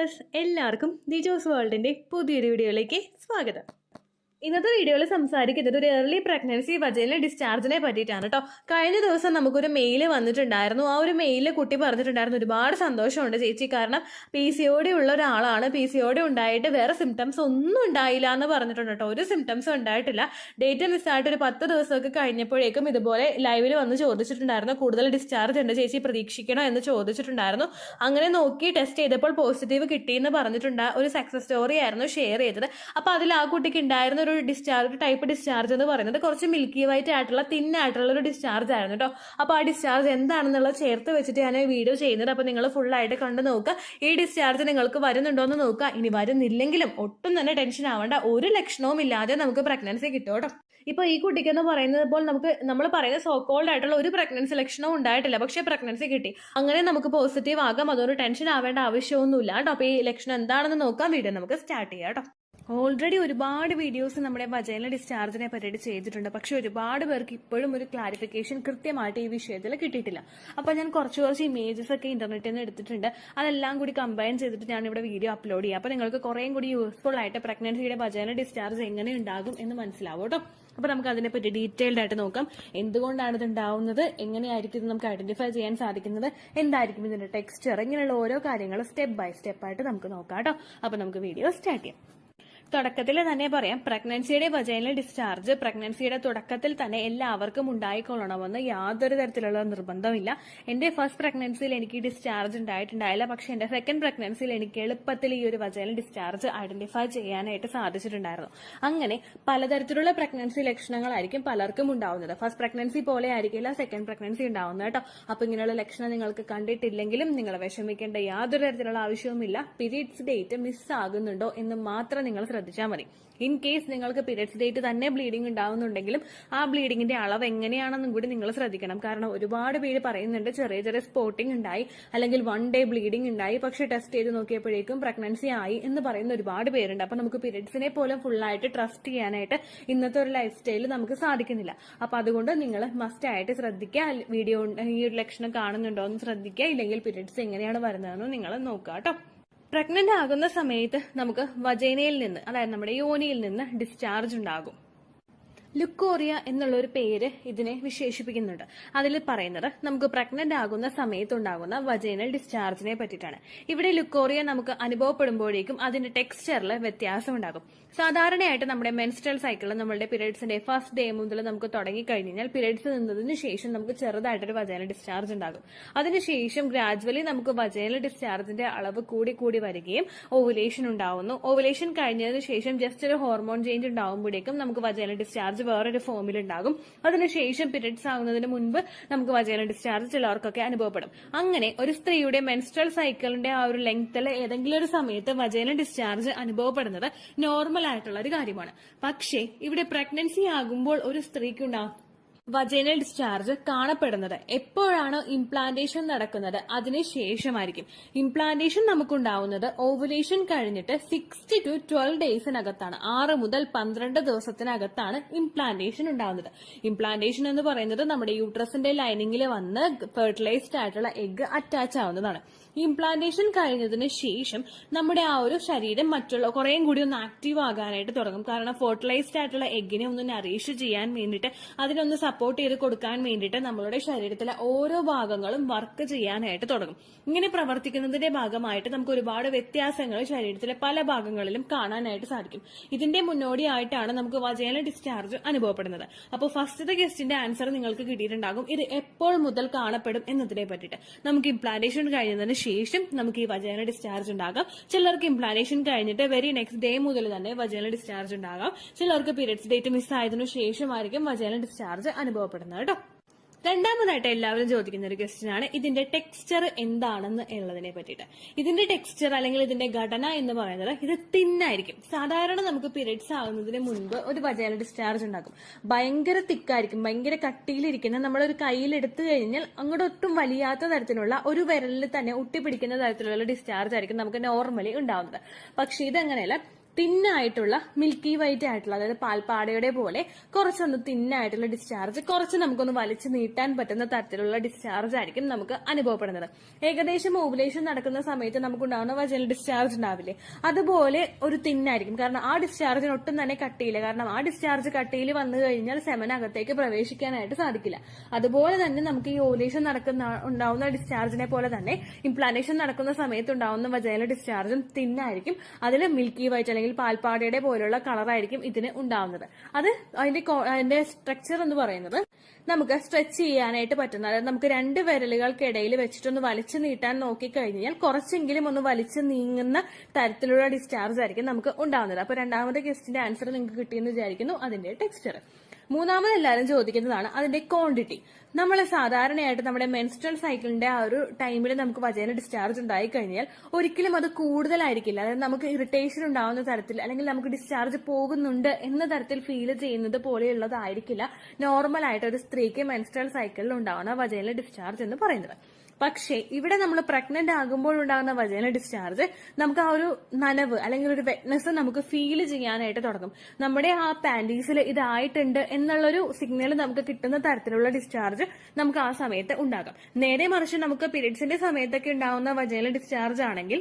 Viewers, എല്ലാവർക്കും ദിജോസ് വേൾഡിന്റെ പുതിയൊരു വീഡിയോയിലേക്ക് സ്വാഗതം. ഇന്നത്തെ വീഡിയോയിൽ സംസാരിക്കുന്നത് ഒരു ഏർലി പ്രഗ്നൻസി വജൈനൽ ഡിസ്ചാർജിനെ പറ്റിയിട്ടാണ് കേട്ടോ. കഴിഞ്ഞ ദിവസം നമുക്കൊരു മെയിൽ വന്നിട്ടുണ്ടായിരുന്നു. ആ ഒരു മെയിലിൽ കുട്ടി പറഞ്ഞിട്ടുണ്ടായിരുന്നു, ഒരുപാട് സന്തോഷമുണ്ട് ചേച്ചി, കാരണം PCOD ഉള്ള ഒരാളാണ്. PCOD ഉണ്ടായിട്ട് വേറെ സിംറ്റംസ് ഒന്നും ഉണ്ടായില്ല എന്ന് പറഞ്ഞിട്ടുണ്ട് കേട്ടോ. ഒരു സിംറ്റംസും ഉണ്ടായിട്ടില്ല. ഡേറ്റ് മിസ്സായിട്ട് ഒരു 10 ദിവസമൊക്കെ കഴിഞ്ഞപ്പോഴേക്കും ഇതുപോലെ ലൈവിൽ വന്ന് ചോദിച്ചിട്ടുണ്ടായിരുന്നു, കൂടുതൽ ഡിസ്ചാർജ് ഉണ്ട് ചേച്ചി, പ്രതീക്ഷിക്കണോ എന്ന് ചോദിച്ചിട്ടുണ്ടായിരുന്നു. അങ്ങനെ നോക്കി ടെസ്റ്റ് ചെയ്തപ്പോൾ പോസിറ്റീവ് കിട്ടിയെന്ന് പറഞ്ഞിട്ടുണ്ട്. ഒരു സക്സസ് സ്റ്റോറി ആയിരുന്നു ഷെയർ ചെയ്തത്. അപ്പൊ അതിൽ ആ കുട്ടിക്ക് ഉണ്ടായിരുന്ന ഒരു ഡിസ്ചാർജ്, ടൈപ്പ് ഡിസ്ചാർജ് എന്ന് പറയുന്നത് കുറച്ച് മിൽക്കി വൈറ്റ് ആയിട്ടുള്ള തിന്നായിട്ടുള്ള ഒരു ഡിസ്ചാർജ് ആയിരുന്നു കേട്ടോ. അപ്പൊ ആ ഡിസ്ചാർജ് എന്താണെന്നുള്ളത് ചേർത്ത് വെച്ചിട്ട് ഞാൻ വീഡിയോ ചെയ്യുന്നത്. അപ്പൊ നിങ്ങൾ ഫുൾ ആയിട്ട് കണ്ടു നോക്കുക. ഈ ഡിസ്ചാർജ് നിങ്ങൾക്ക് വരുന്നുണ്ടോ എന്ന് നോക്കുക. ഇനി വരുന്നില്ലെങ്കിലും ഒട്ടും തന്നെ ടെൻഷൻ ആവേണ്ട, ഒരു ലക്ഷണവും ഇല്ലാതെ നമുക്ക് പ്രഗ്നൻസി കിട്ടും കേട്ടോ. ഇപ്പൊ ഈ കുട്ടിക്ക് എന്ന് പറയുന്നത് ഇപ്പോൾ നമ്മൾ പറയുന്ന സോക്കോൾഡ് ആയിട്ടുള്ള ഒരു പ്രഗ്നൻസി ലക്ഷണവും ഉണ്ടായിട്ടില്ല, പക്ഷേ പ്രഗ്നൻസി കിട്ടി. അങ്ങനെ നമുക്ക് പോസിറ്റീവ് ആകാം. അതൊരു ടെൻഷൻ ആവേണ്ട ആവശ്യമൊന്നുമില്ല കേട്ടോ. അപ്പൊ ഈ ലക്ഷണം എന്താണെന്ന് നോക്കാം. വീഡിയോ നമുക്ക് സ്റ്റാർട്ട് ചെയ്യാം കേട്ടോ. ഓൾറെഡി ഒരുപാട് വീഡിയോസ് നമ്മുടെ വജൈനൽ ഡിസ്ചാർജിനെ പറ്റിയിട്ട് ചെയ്തിട്ടുണ്ട്, പക്ഷെ ഒരുപാട് പേർക്ക് ഇപ്പോഴും ഒരു ക്ലാരിഫിക്കേഷൻ കൃത്യമായിട്ട് ഈ വിഷയത്തിൽ കിട്ടിയിട്ടില്ല. അപ്പൊ ഞാൻ കുറച്ച് ഇമേജസ് ഒക്കെ ഇന്റർനെറ്റിൽ നിന്ന് എടുത്തിട്ടുണ്ട്. അതെല്ലാം കൂടി കമ്പൈൻ ചെയ്തിട്ട് ഞാൻ ഇവിടെ വീഡിയോ അപ്ലോഡ് ചെയ്യാം. അപ്പൊ നിങ്ങൾക്ക് കുറേയും കൂടി യൂസ്ഫുൾ ആയിട്ട് പ്രഗ്നൻസിയുടെ വജൈനൽ ഡിസ്ചാർജ് എങ്ങനെ ഉണ്ടാകും എന്ന് മനസ്സിലാവും കേട്ടോ. അപ്പൊ നമുക്ക് അതിനെപ്പറ്റി ഡീറ്റെയിൽഡ് ആയിട്ട് നോക്കാം. എന്തുകൊണ്ടാണ് ഇത് ഉണ്ടാവുന്നത്, എങ്ങനെയായിരിക്കും ഇത് നമുക്ക് ഐഡന്റിഫൈ ചെയ്യാൻ സാധിക്കുന്നത്, എന്തായിരിക്കും ഇതിന്റെ ടെക്സ്ചർ, ഇങ്ങനെയുള്ള ഓരോ കാര്യങ്ങൾ സ്റ്റെപ്പ് ബൈ സ്റ്റെപ്പ് ആയിട്ട് നമുക്ക് നോക്കാം കേട്ടോ. അപ്പൊ നമുക്ക് വീഡിയോ സ്റ്റാർട്ട് ചെയ്യാം. തുടക്കത്തിൽ തന്നെ പറയാം, പ്രഗ്നൻസിയുടെ വജൈനൽ ഡിസ്ചാർജ് പ്രഗ്നൻസിയുടെ തുടക്കത്തിൽ തന്നെ എല്ലാവർക്കും ഉണ്ടായിക്കൊള്ളണമെന്ന് യാതൊരു തരത്തിലുള്ള നിർബന്ധമില്ല. എന്റെ ഫസ്റ്റ് പ്രഗ്നൻസിയിൽ എനിക്ക് ഡിസ്ചാർജ് ഉണ്ടായിട്ടുണ്ടായില്ല, പക്ഷെ എന്റെ സെക്കൻഡ് പ്രഗ്നൻസിയിൽ എനിക്ക് എളുപ്പത്തിൽ ഈ ഒരു വജൈനൽ ഡിസ്ചാർജ് ഐഡന്റിഫൈ ചെയ്യാനായിട്ട് സാധിച്ചിട്ടുണ്ടായിരുന്നു. അങ്ങനെ പലതരത്തിലുള്ള പ്രഗ്നൻസി ലക്ഷണങ്ങളായിരിക്കും പലർക്കും ഉണ്ടാവുന്നത്. ഫസ്റ്റ് പ്രഗ്നൻസി പോലെ ആയിരിക്കില്ല സെക്കൻഡ് പ്രഗ്നൻസി ഉണ്ടാവുന്നത് കേട്ടോ. അപ്പൊ ഇങ്ങനെയുള്ള ലക്ഷണം നിങ്ങൾക്ക് കണ്ടിട്ടില്ലെങ്കിലും നിങ്ങൾ വിഷമിക്കേണ്ട യാതൊരു തരത്തിലുള്ള ആവശ്യവുമില്ല. പീരീഡ്സ് ഡേറ്റ് മിസ്സാകുന്നുണ്ടോ എന്ന് മാത്രം നിങ്ങൾ ശ്രദ്ധിച്ചാൽ മതി. ഇൻ കേസ് നിങ്ങൾക്ക് പീരിയഡ്സ് ഡേറ്റ് തന്നെ ബ്ലീഡിംഗ് ഉണ്ടാവുന്നുണ്ടെങ്കിലും ആ ബ്ലീഡിങ്ങിന്റെ അളവ് എങ്ങനെയാണെന്നും കൂടി നിങ്ങൾ ശ്രദ്ധിക്കണം. കാരണം ഒരുപാട് പേര് പറയുന്നുണ്ട് ചെറിയ സ്പോട്ടിംഗ് ഉണ്ടായി, അല്ലെങ്കിൽ 1 day ബ്ലീഡിംഗ് ഉണ്ടായി, പക്ഷെ ടെസ്റ്റ് ചെയ്ത് നോക്കിയപ്പോഴേക്കും പ്രഗ്നൻസി ആയി എന്ന് പറയുന്ന ഒരുപാട് പേരുണ്ട്. അപ്പൊ നമുക്ക് പീരിയഡ്സിനെ പോലും ഫുള്ളായിട്ട് ട്രസ്റ്റ് ചെയ്യാനായിട്ട് ഇന്നത്തെ ഒരു ലൈഫ് സ്റ്റൈലിൽ നമുക്ക് സാധിക്കുന്നില്ല. അപ്പൊ അതുകൊണ്ട് നിങ്ങൾ മസ്റ്റ് ആയിട്ട് ശ്രദ്ധിക്കുക. വീഡിയോ ഈ ഒരു ലക്ഷണം കാണുന്നുണ്ടോ എന്ന് ശ്രദ്ധിക്കുക. ഇല്ലെങ്കിൽ പീരിയഡ്സ് എങ്ങനെയാണ് വരുന്നതെന്ന് നിങ്ങൾ നോക്കുക കേട്ടോ. പ്രഗ്നന്റ് ആകുന്ന സമയത്ത് നമുക്ക് വജൈനയിൽ നിന്ന്, അതായത് നമ്മുടെ യോനിയിൽ നിന്ന് ഡിസ്ചാർജ് ഉണ്ടാകും. ലുക്കോറിയ എന്നുള്ള ഒരു പേര് ഇതിനെ വിശേഷിപ്പിക്കുന്നുണ്ട്. അതിൽ പറയുന്നത് നമുക്ക് പ്രഗ്നന്റ് ആകുന്ന സമയത്തുണ്ടാകുന്ന വജൈനൽ ഡിസ്ചാർജിനെ പറ്റിയിട്ടാണ്. ഇവിടെ ലുക്കോറിയ നമുക്ക് അനുഭവപ്പെടുമ്പോഴേക്കും അതിന്റെ ടെക്സ്ചറിൽ വ്യത്യാസം ഉണ്ടാകും. സാധാരണയായിട്ട് നമ്മുടെ മെൻസ്ട്രൽ സൈക്കിളിൽ നമ്മളുടെ പീരിയഡ്സിന്റെ ഫസ്റ്റ് ഡേ മുതൽ നമുക്ക് തുടങ്ങിക്കഴിഞ്ഞാൽ പീരിയഡ്സ് നിന്നതിന് ശേഷം നമുക്ക് ചെറുതായിട്ടൊരു വജൈനൽ ഡിസ്ചാർജ് ഉണ്ടാകും. അതിനുശേഷം ഗ്രാജുവലി നമുക്ക് വജൈനൽ ഡിസ്ചാർജിന്റെ അളവ് കൂടി വരികയും ഓവുലേഷൻ ഉണ്ടാവുന്നു. ഓവുലേഷൻ കഴിഞ്ഞതിന് ശേഷം ജസ്റ്റ് ഒരു ഹോർമോൺ ചേഞ്ച് ഉണ്ടാവുമ്പോഴേക്കും നമുക്ക് വജൈനൽ ഡിസ്ചാർജ് വേറൊരു ഫോമിൽ ഉണ്ടാകും. അതിനുശേഷം പീരിയഡ്സ് ആകുന്നതിന് മുൻപ് നമുക്ക് വജൈനൽ ഡിസ്ചാർജ് ചിലർക്കൊക്കെ അനുഭവപ്പെടും. അങ്ങനെ ഒരു സ്ത്രീയുടെ മെൻസ്ട്രൽ സൈക്കിളിന്റെ ആ ഒരു ലെങ്ത്തിൽ ഏതെങ്കിലും ഒരു സമയത്ത് വജൈനൽ ഡിസ്ചാർജ് അനുഭവപ്പെടുന്നത് നോർമൽ ആയിട്ടുള്ള ഒരു കാര്യമാണ്. പക്ഷേ ഇവിടെ പ്രഗ്നൻസി ആകുമ്പോൾ ഒരു സ്ത്രീക്കുണ്ടാകും വജൈനൽ ഡിസ്ചാർജ് കാണപ്പെടുന്നത് എപ്പോഴാണോ ഇംപ്ലാന്റേഷൻ നടക്കുന്നത് അതിനുശേഷമായിരിക്കും. ഇംപ്ലാന്റേഷൻ നമുക്കുണ്ടാവുന്നത് ഓവുലേഷൻ കഴിഞ്ഞിട്ട് 6 to 12 ഡേയ്സിനകത്താണ്. 6 മുതൽ 12 ദിവസത്തിനകത്താണ് ഇംപ്ലാന്റേഷൻ ഉണ്ടാവുന്നത്. ഇംപ്ലാന്റേഷൻ എന്ന് പറയുന്നത് നമ്മുടെ യൂട്രസിന്റെ ലൈനിങ്ങിൽ വന്ന് ഫെർട്ടിലൈസ്ഡ് ആയിട്ടുള്ള എഗ് അറ്റാച്ച് ആവുന്നതാണ്. ഇംപ്ലാന്റേഷൻ കഴിഞ്ഞതിന് ശേഷം നമ്മുടെ ആ ഒരു ശരീരം മറ്റുള്ള കുറേയും കൂടി ഒന്ന് ആക്റ്റീവ് ആകാനായിട്ട് തുടങ്ങും. കാരണം ഫെർട്ടിലൈസ്ഡ് ആയിട്ടുള്ള എഗ്ഗിനെ ഒന്ന് നറീഷ് ചെയ്യാൻ വേണ്ടിയിട്ട്, അതിനൊന്ന് സപ്പോർട്ട് ചെയ്ത് കൊടുക്കാൻ വേണ്ടിയിട്ട് നമ്മളുടെ ശരീരത്തിലെ ഓരോ ഭാഗങ്ങളും വർക്ക് ചെയ്യാനായിട്ട് തുടങ്ങും. ഇങ്ങനെ പ്രവർത്തിക്കുന്നതിന്റെ ഭാഗമായിട്ട് നമുക്ക് ഒരുപാട് വ്യത്യാസങ്ങൾ ശരീരത്തിലെ പല ഭാഗങ്ങളിലും കാണാനായിട്ട് സാധിക്കും. ഇതിന്റെ മുന്നോടിയായിട്ടാണ് നമുക്ക് വജൈനൽ ഡിസ്ചാർജ് അനുഭവപ്പെടുന്നത്. അപ്പോൾ ഫസ്റ്റത്തെ ക്വസ്റ്റിന്റെ ആൻസർ നിങ്ങൾക്ക് കിട്ടിയിട്ടുണ്ടാകും. ഇത് എപ്പോൾ മുതൽ കാണപ്പെടും എന്നതിനെ പറ്റിയിട്ട്. നമുക്ക് ഇംപ്ലാന്റേഷൻ കഴിഞ്ഞതിന് ശേഷം നമുക്ക് ഈ വജൈനൽ ഡിസ്ചാർജ് ഉണ്ടാകാം. ചിലർക്ക് ഇംപ്ലാന്റേഷൻ കഴിഞ്ഞിട്ട് വെരി നെക്സ്റ്റ് ഡേ മുതൽ തന്നെ വജൈനൽ ഡിസ്ചാർജ് ഉണ്ടാകാം. ചിലർക്ക് പീരിയഡ്സ് ഡേറ്റ് മിസ്സായതിനു ശേഷമായിരിക്കും വജൈനൽ ഡിസ്ചാർജ് അനുഭവപ്പെടുന്നത് കേട്ടോ. രണ്ടാമതായിട്ട് എല്ലാവരും ചോദിക്കുന്ന ഒരു ക്വസ്റ്റ്യൻ ആണ് ഇതിന്റെ ടെക്സ്ചർ എന്താണെന്ന് ഉള്ളതിനെ പറ്റിയിട്ട്. ഇതിന്റെ ടെക്സ്ചർ അല്ലെങ്കിൽ ഇതിന്റെ ഘടന എന്ന് പറയുന്നത് ഇത് തിന്നായിരിക്കും. സാധാരണ നമുക്ക് പീരിയഡ്സ് ആകുന്നതിന് മുൻപ് ഒരു വജൈനൽ ഡിസ്ചാർജ് ഉണ്ടാകും. ഭയങ്കര തിക്കായിരിക്കും, ഭയങ്കര കട്ടിയിലിരിക്കുന്ന, നമ്മളൊരു കയ്യിൽ എടുത്തു കഴിഞ്ഞാൽ അങ്ങോട്ട് ഒട്ടും വലിയാത്ത തരത്തിലുള്ള, ഒരു വിരലിൽ തന്നെ ഒട്ടിപ്പിടിക്കുന്ന തരത്തിലുള്ള ഡിസ്ചാർജ് ആയിരിക്കും നമുക്ക് നോർമലി ഉണ്ടാവുന്നത്. പക്ഷെ ഇതെങ്ങനെയല്ല, തിന്നായിട്ടുള്ള മിൽക്കി വൈറ്റ് ആയിട്ടുള്ള, അതായത് പാൽപ്പാടയുടെ പോലെ കുറച്ചൊന്ന് തിന്നായിട്ടുള്ള ഡിസ്ചാർജ്, കുറച്ച് നമുക്കൊന്ന് വലിച്ചു നീട്ടാൻ പറ്റുന്ന തരത്തിലുള്ള ഡിസ്ചാർജ് ആയിരിക്കും നമുക്ക് അനുഭവപ്പെടുന്നത്. ഏകദേശം ഓവുലേഷൻ നടക്കുന്ന സമയത്ത് നമുക്കുണ്ടാകുന്ന വജൈനൽ ഡിസ്ചാർജ് ഉണ്ടാവില്ലേ, അതുപോലെ ഒരു തിന്നായിരിക്കും. കാരണം ആ ഡിസ്ചാർജിന് ഒട്ടും തന്നെ കട്ടിയില്ല. കാരണം ആ ഡിസ്ചാർജ് കട്ടിയിൽ വന്നു കഴിഞ്ഞാൽ സെമൻ അകത്തേക്ക് പ്രവേശിക്കാനായിട്ട് സാധിക്കില്ല. അതുപോലെ തന്നെ നമുക്ക് ഈ ഓവുലേഷൻ ഉണ്ടാവുന്ന ഡിസ്ചാർജിനെ പോലെ തന്നെ ഇംപ്ലാന്റേഷൻ നടക്കുന്ന സമയത്ത് ഉണ്ടാവുന്ന വജൈനൽ ഡിസ്ചാർജും തിന്നായിരിക്കും. അതിൽ മിൽക്കി വൈറ്റ് അല്ലെങ്കിൽ പാൽപ്പാടയുടെ പോലുള്ള കളറായിരിക്കും ഇതിന് ഉണ്ടാവുന്നത്. അത് അതിന്റെ സ്ട്രക്ചർ എന്ന് പറയുന്നത് നമുക്ക് സ്ട്രെച്ച് ചെയ്യാനായിട്ട് പറ്റുന്ന, അതായത് നമുക്ക് 2 വിരലുകൾക്കിടയിൽ വെച്ചിട്ടൊന്ന് വലിച്ചു നീട്ടാൻ നോക്കിക്കഴിഞ്ഞാൽ കുറച്ചെങ്കിലും ഒന്ന് വലിച്ചു നീങ്ങുന്ന തരത്തിലുള്ള ഡിസ്ചാർജ് ആയിരിക്കും നമുക്ക് ഉണ്ടാവുന്നത്. അപ്പൊ രണ്ടാമത്തെ ക്വസ്റ്റിന്റെ ആൻസർ നിങ്ങൾക്ക് കിട്ടിയെന്ന് വിചാരിക്കുന്നു, അതിന്റെ ടെക്സ്ചർ. മൂന്നാമത് എല്ലാവരും ചോദിക്കുന്നതാണ് അതിന്റെ ക്വാണ്ടിറ്റി. നമ്മൾ സാധാരണയായിട്ട് നമ്മുടെ മെൻസ്ട്രൽ സൈക്കിളിന്റെ ആ ഒരു ടൈമിൽ നമുക്ക് വജൈനൽ ഡിസ്ചാർജ് ഉണ്ടായി കഴിഞ്ഞാൽ ഒരിക്കലും അത് കൂടുതലായിരിക്കില്ല. അതായത് നമുക്ക് ഇറിറ്റേഷൻ ഉണ്ടാവുന്ന തരത്തിൽ അല്ലെങ്കിൽ നമുക്ക് ഡിസ്ചാർജ് പോകുന്നുണ്ട് എന്ന തരത്തിൽ ഫീൽ ചെയ്യുന്നത് പോലെയുള്ളതായിരിക്കില്ല നോർമൽ ആയിട്ട് ഒരു സ്ത്രീക്ക് മെൻസ്ട്രൽ സൈക്കിളിൽ ഉണ്ടാവുന്ന വജൈനൽ ഡിസ്ചാർജ് എന്ന് പറയുന്നത്. പക്ഷേ ഇവിടെ നമ്മൾ പ്രഗ്നന്റ് ആകുമ്പോൾ ഉണ്ടാകുന്ന വജൈനൽ ഡിസ്ചാർജ് നമുക്ക് ആ ഒരു നനവ് അല്ലെങ്കിൽ ഒരു വെറ്റ്നെസ് നമുക്ക് ഫീൽ ചെയ്യാനായിട്ട് തുടങ്ങും. നമ്മുടെ ആ പാൻറ്റീസിൽ ഇതായിട്ടുണ്ട് എന്നുള്ളൊരു സിഗ്നൽ നമുക്ക് കിട്ടുന്ന തരത്തിലുള്ള ഡിസ്ചാർജ് നമുക്ക് ആ സമയത്ത് ഉണ്ടാകാം. നേരെ മറിച്ച് നമുക്ക് പീരീഡ്സിന്റെ സമയത്തൊക്കെ ഉണ്ടാകുന്ന വജൈനൽ ഡിസ്ചാർജ് ആണെങ്കിൽ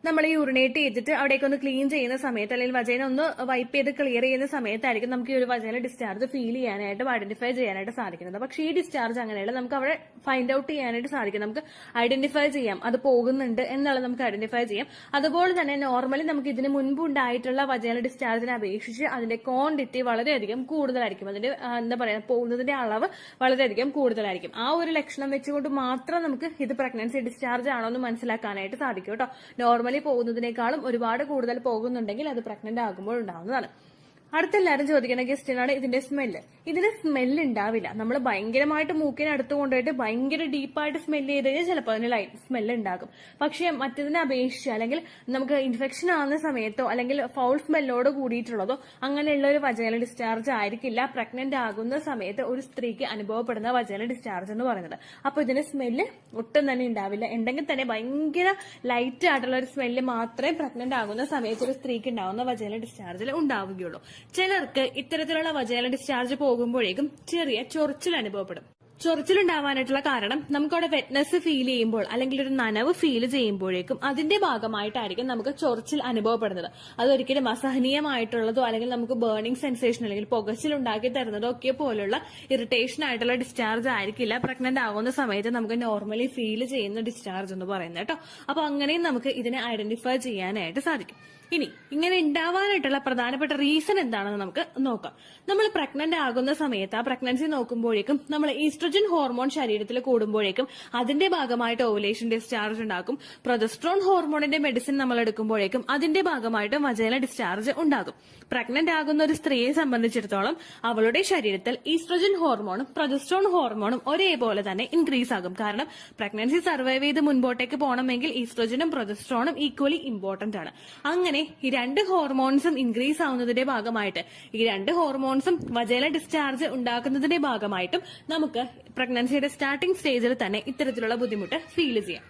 നമ്മൾ യൂറിനേറ്റ് ചെയ്തിട്ട് അവിടേക്ക് ഒന്ന് ക്ലീൻ ചെയ്യുന്ന സമയത്ത് അല്ലെങ്കിൽ വജൈന ഒന്ന് വൈപ്പ് ചെയ്ത് ക്ലിയർ ചെയ്യുന്ന സമയത്തായിരിക്കും നമുക്ക് ഈ ഒരു വജൈനൽ ഡിസ്ചാർജ് ഫീൽ ചെയ്യാനായിട്ടും ഐഡന്റിഫൈ ചെയ്യാനായിട്ട് സാധിക്കുന്നത്. പക്ഷേ ഈ ഡിസ്ചാർജ് അങ്ങനെയല്ല, നമുക്ക് അവിടെ ഫൈൻഡ് ഔട്ട് ചെയ്യാനായിട്ട് സാധിക്കും. നമുക്ക് ഐഡന്റിഫൈ ചെയ്യാം അത് പോകുന്നുണ്ട് എന്നുള്ളത് നമുക്ക് ഐഡന്റിഫൈ ചെയ്യാം. അതുപോലെ തന്നെ നോർമലി നമുക്ക് ഇതിന് മുൻപ് ഉണ്ടായിട്ടുള്ള വജൈനൽ ഡിസ്ചാർജിനെ അപേക്ഷിച്ച് അതിന്റെ ക്വാണ്ടിറ്റി വളരെയധികം കൂടുതലായിരിക്കും. അതിന്റെ എന്താ പറയാ പോകുന്നതിന്റെ അളവ് വളരെയധികം കൂടുതലായിരിക്കും. ആ ഒരു ലക്ഷണം വെച്ചുകൊണ്ട് മാത്രം നമുക്ക് ഇത് പ്രഗ്നൻസി ഡിസ്ചാർജ് ആണോ എന്ന് മനസ്സിലാക്കാനായിട്ട് സാധിക്കും കേട്ടോ. നോർമലി പോകുന്നതിനേക്കാളും ഒരുപാട് കൂടുതൽ പോകുന്നുണ്ടെങ്കിൽ അത് പ്രഗ്നന്റ് ആകുമ്പോൾ ഉണ്ടാകുന്നതാണ്. അടുത്തെല്ലാരും ചോദിക്കുന്ന ക്വസ്റ്റ്യൻ ആണ് ഇതിന്റെ സ്മെല്ല്. ഇതിന് സ്മെല്ല് ഉണ്ടാവില്ല. നമ്മൾ ഭയങ്കരമായിട്ട് മൂക്കിനെ അടുത്ത് കൊണ്ടുപോയിട്ട് ഭയങ്കര ഡീപ്പായിട്ട് സ്മെല്ല് ചെയ്ത് കഴിഞ്ഞാൽ ചിലപ്പോൾ അതിന് ലൈറ്റ് സ്മെല്ല് ഉണ്ടാകും. പക്ഷെ മറ്റതിനെ അപേക്ഷിച്ച് അല്ലെങ്കിൽ നമുക്ക് ഇൻഫെക്ഷൻ ആവുന്ന സമയത്തോ അല്ലെങ്കിൽ ഫൗൾ സ്മെല്ലോട് കൂടിയിട്ടുള്ളതോ അങ്ങനെയുള്ള ഒരു വജൈനൽ ഡിസ്ചാർജ് ആയിരിക്കില്ല പ്രഗ്നന്റ് ആകുന്ന സമയത്ത് ഒരു സ്ത്രീക്ക് അനുഭവപ്പെടുന്ന വജൈനൽ ഡിസ്ചാർജ് എന്ന് പറയുന്നത്. അപ്പൊ ഇതിന് സ്മെല്ല് ഒട്ടും തന്നെ ഉണ്ടാവില്ല. ഉണ്ടെങ്കിൽ തന്നെ ഭയങ്കര ലൈറ്റ് ആയിട്ടുള്ള ഒരു സ്മെല്ല് മാത്രമേ പ്രഗ്നന്റ് ആകുന്ന സമയത്ത് ഒരു സ്ത്രീക്ക് ഉണ്ടാവുന്ന വജൈനൽ ഡിസ്ചാർജിൽ ഉണ്ടാവുകയുള്ളൂ. ചിലർക്ക് ഇത്തരത്തിലുള്ള വജൈനൽ ഡിസ്ചാർജ് പോകുമ്പോഴേക്കും ചെറിയ ചൊറിച്ചിൽ അനുഭവപ്പെടും. ചൊറിച്ചിലുണ്ടാവാനായിട്ടുള്ള കാരണം നമുക്കവിടെ വെറ്റ്നസ് ഫീൽ ചെയ്യുമ്പോൾ അല്ലെങ്കിൽ ഒരു നനവ് ഫീൽ ചെയ്യുമ്പോഴേക്കും അതിന്റെ ഭാഗമായിട്ടായിരിക്കും നമുക്ക് ചൊറിച്ചിൽ അനുഭവപ്പെടുന്നത്. അതൊരിക്കലും അസഹനീയമായിട്ടുള്ളതോ അല്ലെങ്കിൽ നമുക്ക് ബേണിംഗ് സെൻസേഷൻ അല്ലെങ്കിൽ പുകച്ചിൽ ഉണ്ടാക്കി തരുന്നതോ ഒക്കെ പോലുള്ള ഇറിറ്റേഷൻ ആയിട്ടുള്ള ഡിസ്ചാർജ് ആയിരിക്കില്ല പ്രഗ്നന്റ് ആകുന്ന സമയത്ത് നമുക്ക് നോർമലി ഫീൽ ചെയ്യുന്ന ഡിസ്ചാർജ് എന്ന് പറയുന്നത് കേട്ടോ. അപ്പൊ അങ്ങനെയും നമുക്ക് ഇതിനെ ഐഡന്റിഫൈ ചെയ്യാനായിട്ട് സാധിക്കും. ഇനി ഇങ്ങനെ ഉണ്ടാവാനായിട്ടുള്ള പ്രധാനപ്പെട്ട റീസൺ എന്താണെന്ന് നമുക്ക് നോക്കാം. നമ്മൾ പ്രഗ്നന്റ് ആകുന്ന സമയത്ത് ആ പ്രഗ്നൻസി നോക്കുമ്പോഴേക്കും നമ്മൾ ഈസ്ട്രജൻ ഹോർമോൺ ശരീരത്തിൽ കൂടുമ്പോഴേക്കും അതിന്റെ ഭാഗമായിട്ട് ഓവുലേഷൻ ഡിസ്ചാർജ് ഉണ്ടാക്കും. പ്രൊജസ്ട്രോൺ ഹോർമോണിന്റെ മെഡിസിൻ നമ്മൾ എടുക്കുമ്പോഴേക്കും അതിന്റെ ഭാഗമായിട്ട് വജൈനൽ ഡിസ്ചാർജ് ഉണ്ടാകും. പ്രഗ്നന്റ് ആകുന്ന ഒരു സ്ത്രീയെ സംബന്ധിച്ചിടത്തോളം അവളുടെ ശരീരത്തിൽ ഈസ്ട്രജൻ ഹോർമോണും പ്രൊജസ്ട്രോൺ ഹോർമോണും ഒരേപോലെ തന്നെ ഇൻക്രീസ് ആകും. കാരണം പ്രഗ്നൻസി സർവൈവ് ചെയ്ത് മുൻപോട്ടേക്ക് പോകണമെങ്കിൽ ഈസ്ട്രജനും പ്രൊജസ്ട്രോണും ഈക്വലി ഇമ്പോർട്ടന്റ് ആണ്. അങ്ങനെ ഈ 2 ഹോർമോൺസും ഇൻക്രീസ് ആവുന്നതിന്റെ ഭാഗമായിട്ട് ഈ 2 ഹോർമോൺസും വജൈനൽ ഡിസ്ചാർജ് ഉണ്ടാക്കുന്നതിന്റെ ഭാഗമായിട്ടും നമുക്ക് പ്രഗ്നൻസിയുടെ സ്റ്റാർട്ടിംഗ് സ്റ്റേജിൽ തന്നെ ഇത്തരത്തിലുള്ള ബുദ്ധിമുട്ട് ഫീൽ ചെയ്യാം.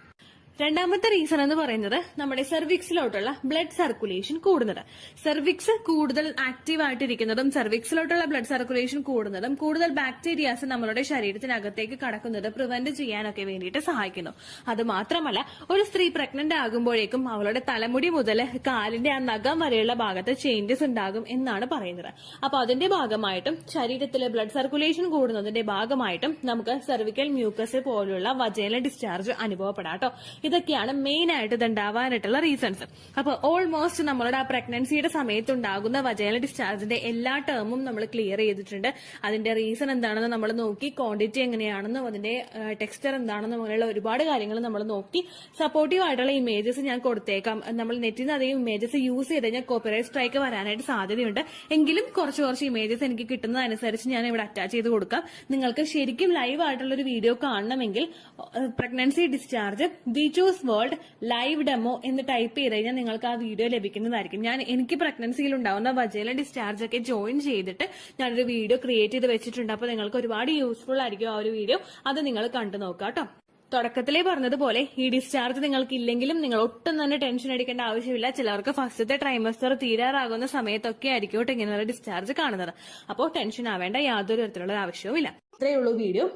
രണ്ടാമത്തെ റീസൺ എന്ന് പറയുന്നത് നമ്മുടെ സെർവിക്സിലോട്ടുള്ള ബ്ലഡ് സർക്കുലേഷൻ കൂടുന്നത്. സെർവിക്സ് കൂടുതൽ ആക്റ്റീവ് ആയിട്ടിരിക്കുന്നതും സെർവിക്സിലോട്ടുള്ള ബ്ലഡ് സർക്കുലേഷൻ കൂടുന്നതും കൂടുതൽ ബാക്ടീരിയാസ് നമ്മളുടെ ശരീരത്തിനകത്തേക്ക് കടക്കുന്നത് പ്രിവെന്റ് ചെയ്യാനൊക്കെ വേണ്ടിയിട്ട് സഹായിക്കുന്നു. അത് മാത്രമല്ല ഒരു സ്ത്രീ പ്രഗ്നന്റ് ആകുമ്പോഴേക്കും അവളുടെ തലമുടി മുതൽ കാലിന്റെ ആ നഖം വരെയുള്ള ഭാഗത്ത് ചേഞ്ചസ് ഉണ്ടാകും എന്നാണ് പറയുന്നത്. അപ്പൊ അതിന്റെ ഭാഗമായിട്ടും ശരീരത്തിലെ ബ്ലഡ് സർക്കുലേഷൻ കൂടുന്നതിന്റെ ഭാഗമായിട്ടും നമുക്ക് സെർവിക്കൽ മ്യൂക്കസ് പോലുള്ള വജൈനൽ ഡിസ്ചാർജ് അനുഭവപ്പെടാട്ടോ. ഇതൊക്കെയാണ് മെയിൻ ആയിട്ട് ഇതുണ്ടാവാനായിട്ടുള്ള റീസൺസ്. അപ്പൊ ഓൾമോസ്റ്റ് നമ്മളുടെ ആ പ്രഗ്നൻസിയുടെ സമയത്തുണ്ടാകുന്ന വജൈനൽ ഡിസ്ചാർജിന്റെ എല്ലാ ടേമും നമ്മൾ ക്ലിയർ ചെയ്തിട്ടുണ്ട്. അതിന്റെ റീസൺ എന്താണെന്ന് നമ്മൾ നോക്കി, ക്വാണ്ടിറ്റി എങ്ങനെയാണെന്നും അതിന്റെ ടെക്സ്ചർ എന്താണെന്നും അങ്ങനെയുള്ള ഒരുപാട് കാര്യങ്ങൾ നമ്മൾ നോക്കി. സപ്പോർട്ടീവ് ആയിട്ടുള്ള ഇമേജസ് ഞാൻ കൊടുത്തേക്കാം. നമ്മൾ നെറ്റിൽ നിന്ന് അധികം ഇമേജസ് യൂസ് ചെയ്ത് കഴിഞ്ഞാൽ കോപ്പിറൈറ്റ് സ്ട്രൈക്ക് വരാനായിട്ട് സാധ്യതയുണ്ട്. എങ്കിലും കുറച്ച് ഇമേജസ് എനിക്ക് കിട്ടുന്നതനുസരിച്ച് ഞാൻ ഇവിടെ അറ്റാച്ച് ചെയ്ത് കൊടുക്കാം. നിങ്ങൾക്ക് ശരിക്കും ലൈവ് ആയിട്ടുള്ള ഒരു വീഡിയോ കാണണമെങ്കിൽ pregnancy discharge teachers world live demo എന്ന് ടൈപ്പ് ചെയ്ത് കഴിഞ്ഞാൽ നിങ്ങൾക്ക് ആ വീഡിയോ ലഭിക്കുന്നതായിരിക്കും. എനിക്ക് പ്രഗ്നൻസിയിൽ ഉണ്ടാവുന്ന വജൈനൽ ഡിസ്ചാർജ് ഒക്കെ ജോയിൻ ചെയ്തിട്ട് ഞാനൊരു വീഡിയോ ക്രിയേറ്റ് ചെയ്ത് വെച്ചിട്ടുണ്ട്. അപ്പൊ നിങ്ങൾക്ക് ഒരുപാട് യൂസ്ഫുൾ ആയിരിക്കും ആ ഒരു വീഡിയോ. അത് നിങ്ങൾ കണ്ടു നോക്കാം കേട്ടോ. തുടക്കത്തിലേ പറഞ്ഞതുപോലെ ഈ ഡിസ്ചാർജ് നിങ്ങൾക്ക് ഇല്ലെങ്കിലും നിങ്ങൾ ഒട്ടും തന്നെ ടെൻഷൻ അടിക്കേണ്ട ആവശ്യമില്ല. ചിലർക്ക് ഫസ്റ്റത്തെ ട്രൈമസ്റ്റർ തീരാറാകുന്ന സമയത്തൊക്കെ ആയിരിക്കും കേട്ടോ ഇങ്ങനെയുള്ള ഡിസ്ചാർജ് കാണുന്നത്. അപ്പോൾ ടെൻഷൻ ആവേണ്ട യാതൊരു തരത്തിലുള്ള ആവശ്യവും ഇല്ല. ഇത്രയേ ഉള്ളൂ വീഡിയോ.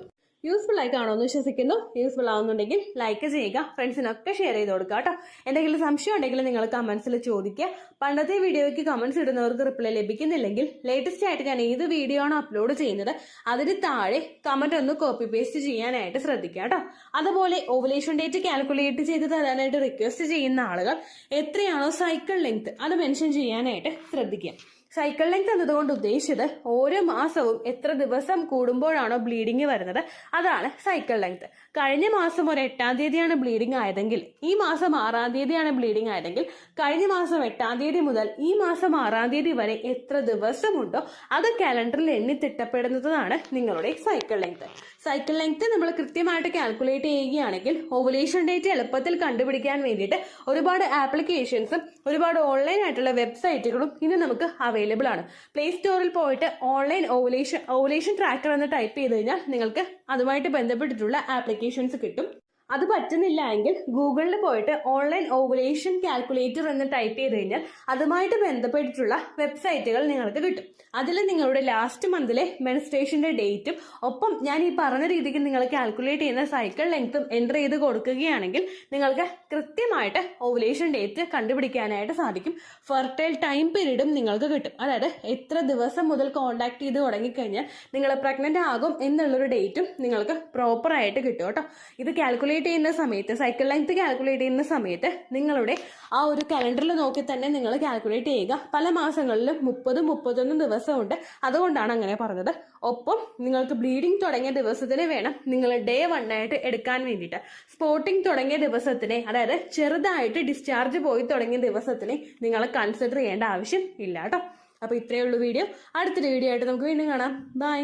യൂസ്ഫുൾ ആയി കാണുമെന്ന് വിശ്വസിക്കുന്നു. യൂസ്ഫുൾ ആവുന്നുണ്ടെങ്കിൽ ലൈക്ക് ചെയ്യുക, ഫ്രണ്ട്സിനൊക്കെ ഷെയർ ചെയ്ത് കൊടുക്കുക കേട്ടോ. എന്തെങ്കിലും സംശയം ഉണ്ടെങ്കിൽ നിങ്ങൾ കമന്റ്സിൽ ചോദിക്കുക. പണ്ടത്തെ വീഡിയോയ്ക്ക് കമന്റ്സ് ഇടുന്നവർക്ക് റിപ്ലൈ ലഭിക്കുന്നില്ലെങ്കിൽ ലേറ്റസ്റ്റ് ആയിട്ട് ഞാൻ ഏത് വീഡിയോ ആണ് അപ്ലോഡ് ചെയ്യുന്നത് അതിന് താഴെ കമന്റ് ഒന്ന് കോപ്പി പേസ്റ്റ് ചെയ്യാനായിട്ട് ശ്രദ്ധിക്കുക കേട്ടോ. അതുപോലെ ഓവുലേഷൻ ഡേറ്റ് കാൽക്കുലേറ്റ് ചെയ്ത് തരാനായിട്ട് റിക്വസ്റ്റ് ചെയ്യുന്ന ആളുകൾ എത്രയാണോ സൈക്കിൾ ലെങ്ത് അത് മെൻഷൻ ചെയ്യാനായിട്ട് ശ്രദ്ധിക്കുക. സൈക്കിൾ ലെങ്ത് എന്നതുകൊണ്ട് ഉദ്ദേശിച്ചത് ഓരോ മാസവും എത്ര ദിവസം കൂടുമ്പോഴാണോ ബ്ലീഡിങ് വരുന്നത് അതാണ് സൈക്കിൾ ലെങ്ത്. കഴിഞ്ഞ മാസം ഒരു 8-ാം തീയതിയാണ് ബ്ലീഡിങ് ആയതെങ്കിൽ ഈ മാസം 6-ാം തീയതിയാണ് ബ്ലീഡിങ് ആയതെങ്കിൽ കഴിഞ്ഞ മാസം 8-ാം തീയതി മുതൽ ഈ മാസം 6-ാം തീയതി വരെ എത്ര ദിവസമുണ്ടോ അത് കാലണ്ടറിൽ എണ്ണി തിട്ടപ്പെടുന്നതാണ് നിങ്ങളുടെ സൈക്കിൾ ലെങ്ത്. സൈക്കിൾ ലെങ്ത് നമ്മൾ കൃത്യമായിട്ട് കാൽക്കുലേറ്റ് ചെയ്യുകയാണെങ്കിൽ ഓവുലേഷൻ ഡേറ്റ് എളുപ്പത്തിൽ കണ്ടുപിടിക്കാൻ വേണ്ടിയിട്ട് ഒരുപാട് ആപ്ലിക്കേഷൻസും ഒരുപാട് ഓൺലൈൻ ആയിട്ടുള്ള വെബ്സൈറ്റുകളും ഇന്ന് നമുക്ക് അവൈലബിൾ ആണ്. പ്ലേ സ്റ്റോറിൽ പോയിട്ട് ഓൺലൈൻ ഓവുലേഷൻ ട്രാക്കർ എന്ന് ടൈപ്പ് ചെയ്ത് കഴിഞ്ഞാൽ നിങ്ങൾക്ക് അതുമായിട്ട് ബന്ധപ്പെട്ടിട്ടുള്ള ആപ്ലിക്കേഷൻസ് കിട്ടും. അത് പറ്റുന്നില്ല എങ്കിൽ ഗൂഗിളിൽ പോയിട്ട് ഓൺലൈൻ ഓവുലേഷൻ കാൽക്കുലേറ്റർ എന്ന് ടൈപ്പ് ചെയ്ത് കഴിഞ്ഞാൽ അതുമായിട്ട് ബന്ധപ്പെട്ടിട്ടുള്ള വെബ്സൈറ്റുകൾ നിങ്ങൾക്ക് കിട്ടും. അതിൽ നിങ്ങളുടെ ലാസ്റ്റ് മന്തിലെ മെൻസ്ട്രേഷന്റെ ഡേറ്റും ഒപ്പം ഞാൻ ഈ പറഞ്ഞ രീതിക്ക് നിങ്ങൾ കാൽക്കുലേറ്റ് ചെയ്യുന്ന സൈക്കിൾ ലെങ്ത്തും എൻ്റർ ചെയ്ത് കൊടുക്കുകയാണെങ്കിൽ നിങ്ങൾക്ക് കൃത്യമായിട്ട് ഓവുലേഷൻ ഡേറ്റ് കണ്ടുപിടിക്കാനായിട്ട് സാധിക്കും. ഫെർട്ടൈൽ ടൈം പീരീഡും നിങ്ങൾക്ക് കിട്ടും. അതായത് എത്ര ദിവസം മുതൽ കോണ്ടാക്ട് ചെയ്ത് തുടങ്ങിക്കഴിഞ്ഞാൽ നിങ്ങൾ പ്രഗ്നന്റ് ആകും എന്നുള്ളൊരു ഡേറ്റും നിങ്ങൾക്ക് പ്രോപ്പറായിട്ട് കിട്ടും കേട്ടോ. ഇത് കാൽക്കുലേറ്റ് ചെയ്യുന്ന സമയത്ത് സൈക്കിൾ ലെങ്ത് കാൽക്കുലേറ്റ് ചെയ്യുന്ന സമയത്ത് നിങ്ങളുടെ ആ ഒരു കലണ്ടറിൽ നോക്കി തന്നെ നിങ്ങൾ കാൽക്കുലേറ്റ് ചെയ്യുക. പല മാസങ്ങളിലും 30-31 ദിവസമുണ്ട്. അതുകൊണ്ടാണ് അങ്ങനെ പറഞ്ഞത്. ഒപ്പം നിങ്ങൾക്ക് ബ്ലീഡിങ് തുടങ്ങിയ ദിവസത്തിന് വേണം നിങ്ങൾ ഡേ 1 ആയിട്ട് എടുക്കാൻ വേണ്ടിയിട്ട്. സ്പോട്ടിങ് തുടങ്ങിയ ദിവസത്തിനെ അതായത് ചെറുതായിട്ട് ഡിസ്ചാർജ് പോയി തുടങ്ങിയ ദിവസത്തിനെ നിങ്ങൾ കൺസിഡർ ചെയ്യേണ്ട ആവശ്യം ഇല്ല കേട്ടോ. അപ്പൊ ഇത്രയേ ഉള്ളൂ വീഡിയോ. അടുത്തൊരു വീഡിയോ ആയിട്ട് നമുക്ക് വീണ്ടും കാണാം. ബൈ.